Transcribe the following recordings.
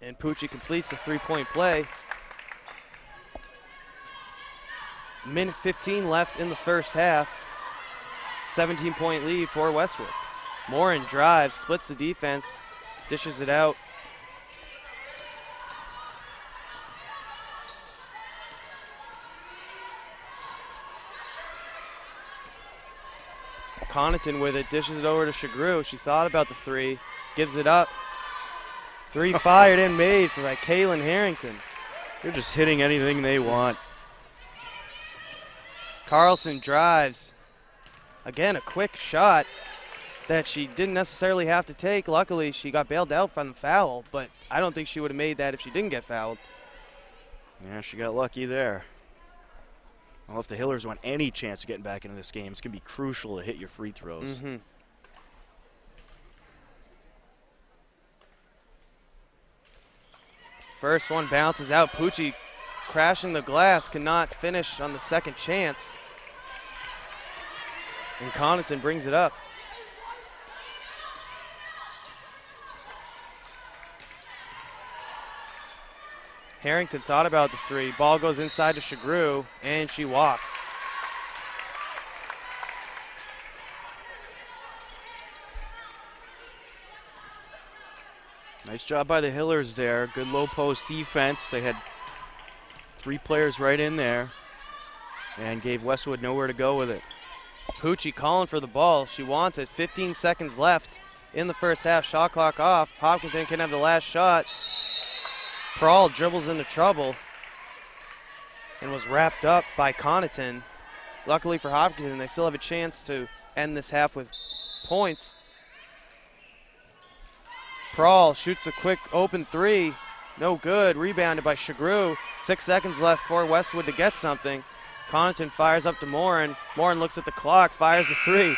And Pucci completes the three-point play. Minute 15 left in the first half. 17-point lead for Westwood. Morin drives, splits the defense, dishes it out. Connaughton with it, dishes it over to Shagru. She thought about the three, gives it up. Three fired and made by Kaylin Harrington. They're just hitting anything they want. Carlson drives. Again, a quick shot that she didn't necessarily have to take. Luckily, she got bailed out from the foul, but I don't think she would have made that if she didn't get fouled. Yeah, she got lucky there. Well, if the Hillers want any chance of getting back into this game, it's going to be crucial to hit your free throws. First one bounces out. Pucci crashing the glass, cannot finish on the second chance. And Connaughton brings it up. Harrington thought about the three. Ball goes inside to Shagru, and she walks. Nice job by the Hillers there. Good low post defense. They had three players right in there and gave Westwood nowhere to go with it. Pucci calling for the ball. She wants it. 15 seconds left in the first half. Shot clock off. Hopkinton can have the last shot. Prawl dribbles into trouble and was wrapped up by Connaughton. Luckily for Hopkinton, they still have a chance to end this half with points. Prawl shoots a quick open three. No good. Rebounded by Shagru. 6 seconds left for Westwood to get something. Connaughton fires up to Morin. Morin looks at the clock, fires a three.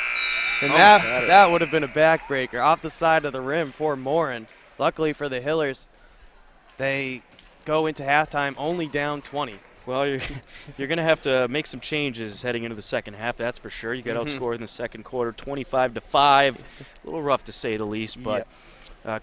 And that would have been a backbreaker off the side of the rim for Morin. Luckily for the Hillers, they go into halftime only down 20. Well, you're going to have to make some changes heading into the second half, that's for sure. You got outscored in the second quarter, 25-5. A little rough to say the least, but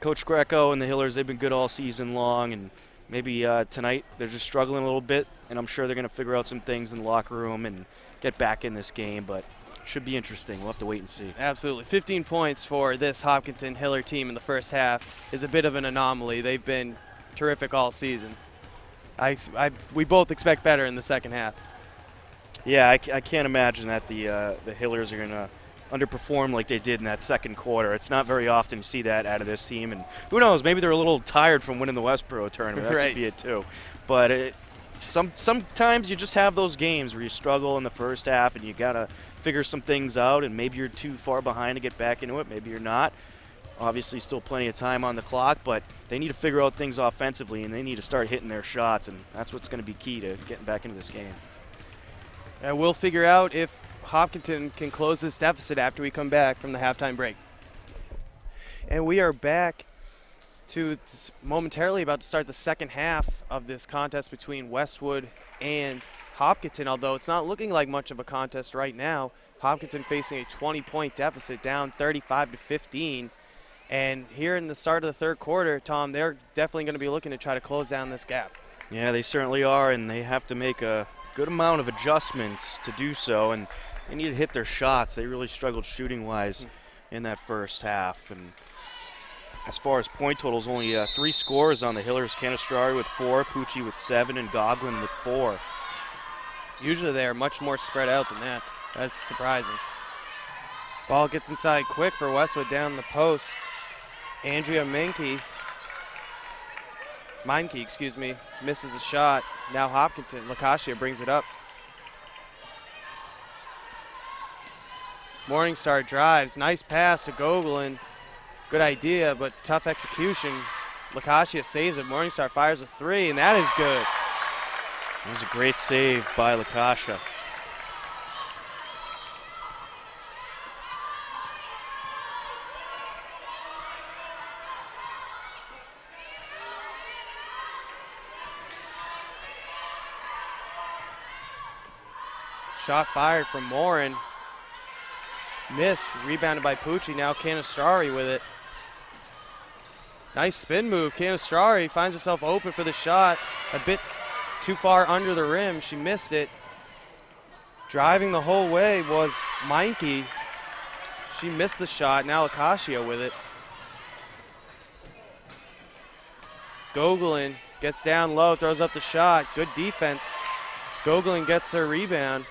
Coach Greco and the Hillers, they've been good all season long, and maybe tonight they're just struggling a little bit, and I'm sure they're going to figure out some things in the locker room and get back in this game, but should be interesting. We'll have to wait and see. Absolutely. 15 points for this Hopkinton Hiller team in the first half is a bit of an anomaly. They've been terrific all season. We both expect better in the second half. Yeah, I can't imagine that the Hillers are going to underperform like they did in that second quarter. It's not very often you see that out of this team, and who knows, maybe they're a little tired from winning the Westboro tournament. That could be it too. But sometimes you just have those games where you struggle in the first half and you got to figure some things out, and maybe you're too far behind to get back into it, maybe you're not. Obviously still plenty of time on the clock, but they need to figure out things offensively, and they need to start hitting their shots, and that's what's going to be key to getting back into this game. And we'll figure out if Hopkinton can close this deficit after we come back from the halftime break. And we are back to momentarily about to start the second half of this contest between Westwood and Hopkinton, although it's not looking like much of a contest right now. Hopkinton facing a 20-point deficit, down 35-15. And here in the start of the third quarter, Tom, they're definitely going to be looking to try to close down this gap. Yeah, they certainly are, and they have to make a good amount of adjustments to do so, and they need to hit their shots. They really struggled shooting-wise in that first half. And as far as point totals, only 3 scores on the Hillers. Canistrari with 4, Pucci with 7, and Goglin with 4. Usually they are much more spread out than that. That's surprising. Ball gets inside quick for Westwood down the post. Andrea Meinke, misses the shot. Now Hopkinton, Lakasia brings it up. Morningstar drives, nice pass to Goglin. Good idea, but tough execution. Lakasia saves it. Morningstar fires a 3, and that is good. That was a great save by Lakasia. Shot fired from Morin. Missed, rebounded by Pucci. Now Canistrari with it. Nice spin move. Canastrari finds herself open for the shot. A bit too far under the rim. She missed it. Driving the whole way was Meinke. She missed the shot. Now Acacia with it. Gogolin gets down low, throws up the shot. Good defense. Gogolin gets her rebound.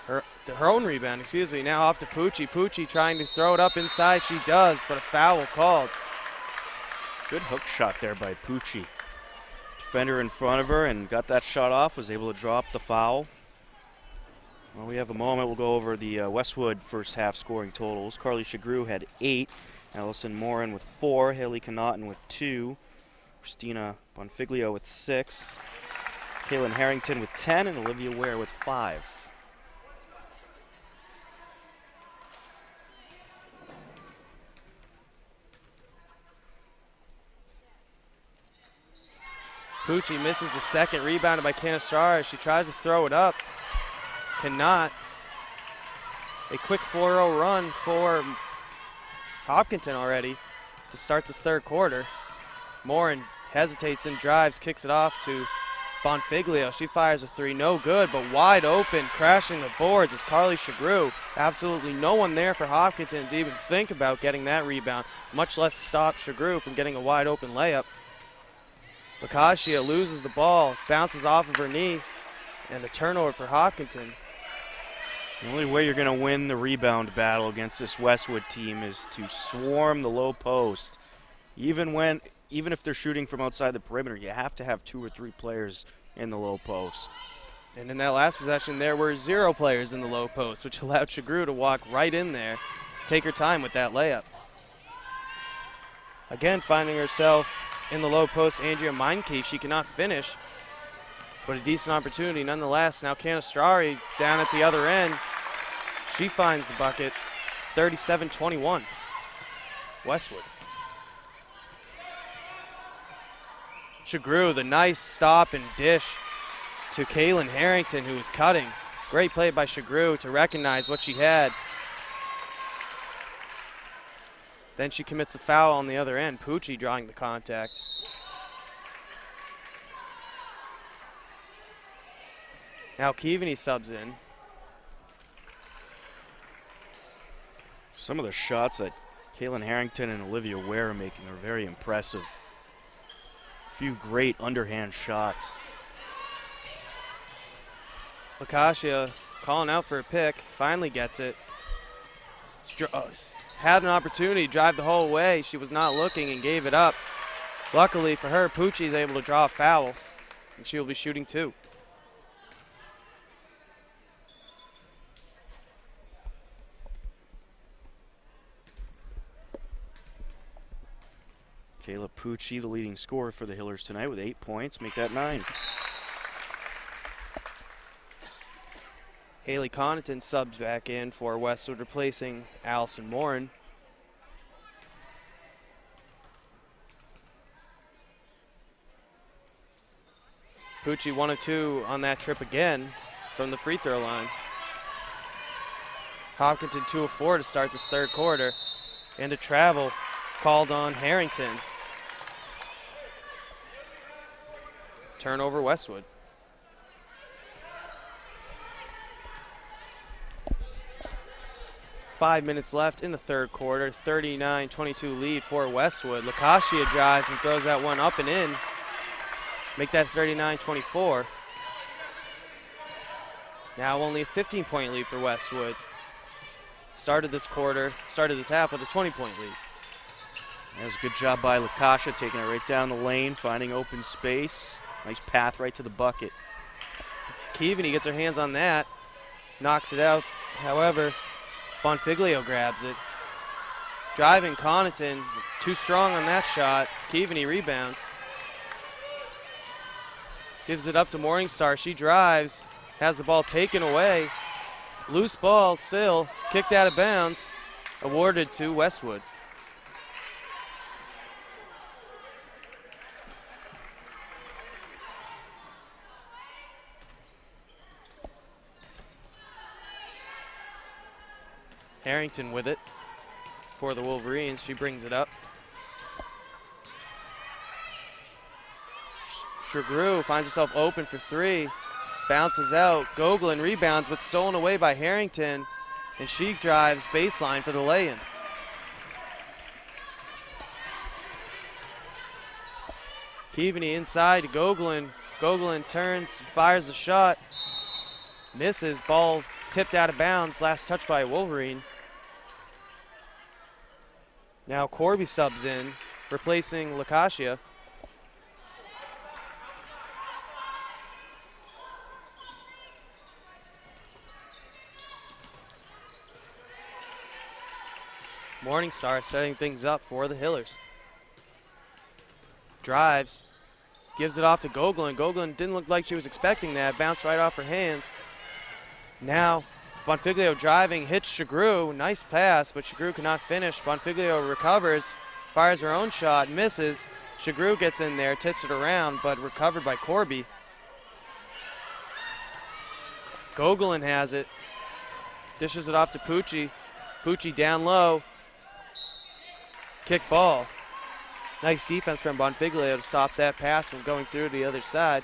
Her own rebound, excuse me. Now off to Pucci. Pucci trying to throw it up inside. She does, but a foul called. Good hook shot there by Pucci. Defender in front of her and got that shot off, was able to draw up the foul. Well, we have a moment. We'll go over the Westwood first half scoring totals. Carly Chagru had 8, Allison Morin with 4, Haley Connaughton with 2, Christina Bonfiglio with 6, Kaylin Harrington with 10, and Olivia Ware with 5. Pucci misses the second, rebounded by Canastrari. She tries to throw it up. Cannot. A quick 4-0 run for Hopkinton already to start this third quarter. Morin hesitates and drives, kicks it off to Bonfiglio. She fires a three, no good, but wide open, crashing the boards is Carly Chagru. Absolutely no one there for Hopkinton to even think about getting that rebound, much less stop Chagru from getting a wide open layup. Acacia loses the ball, bounces off of her knee, and a turnover for Hopkinton. The only way you're going to win the rebound battle against this Westwood team is to swarm the low post. Even if they're shooting from outside the perimeter, you have to have 2 or 3 players in the low post. And in that last possession, there were 0 players in the low post, which allowed Chagru to walk right in there, take her time with that layup. Again, finding herself in the low post, Andrea Meinke. She cannot finish, but a decent opportunity nonetheless. Now Canastrari down at the other end. She finds the bucket, 37-21, Westwood. Chagru, the nice stop and dish to Kaylin Harrington, who was cutting. Great play by Chagru to recognize what she had. Then she commits the foul on the other end. Pucci drawing the contact. Now Keaveney subs in. Some of the shots that Kaylin Harrington and Olivia Ware are making are very impressive. A few great underhand shots. Acacia calling out for a pick, finally gets it. Had an opportunity to drive the whole way. She was not looking and gave it up. Luckily for her, Pucci is able to draw a foul, and she will be shooting 2. Kayla Pucci, the leading scorer for the Hillers tonight with 8 points, make that 9. Haley Connaughton subs back in for Westwood, replacing Allison Morin. Pucci 1 of 2 on that trip again from the free throw line. Hopkinton 2 of 4 to start this third quarter. And a travel called on Harrington. Turnover Westwood. Five minutes left in the third quarter. 39-22 lead for Westwood. Lacacia drives and throws that one up and in. Make that 39-24. Now only a 15-point lead for Westwood. Started this half with a 20-point lead. That was a good job by Lacacia, taking it right down the lane, finding open space. Nice path right to the bucket. Keaveney gets her hands on that, knocks it out. However, Bonfiglio grabs it. Driving Connaughton, too strong on that shot. Keaveney rebounds. Gives it up to Morningstar. She drives, has the ball taken away. Loose ball still, kicked out of bounds, awarded to Westwood. Harrington with it for the Wolverines. She brings it up. Shagru finds herself open for three. Bounces out. Gogolin rebounds, but stolen away by Harrington. And she drives baseline for the lay-in. Keaveney inside to Gogolin. Gogolin turns, fires the shot. Misses. Ball tipped out of bounds. Last touch by a Wolverine. Now Corby subs in, replacing Lakasia. Morningstar setting things up for the Hillers. Drives, gives it off to Gogolin. Gogolin didn't look like she was expecting that. Bounced right off her hands. Now Bonfiglio driving, hits Shagru. Nice pass, but Shagru cannot finish. Bonfiglio recovers, fires her own shot, misses. Shagru gets in there, tips it around, but recovered by Corby. Gogolin has it. Dishes it off to Pucci. Pucci down low. Kick ball. Nice defense from Bonfiglio to stop that pass from going through to the other side.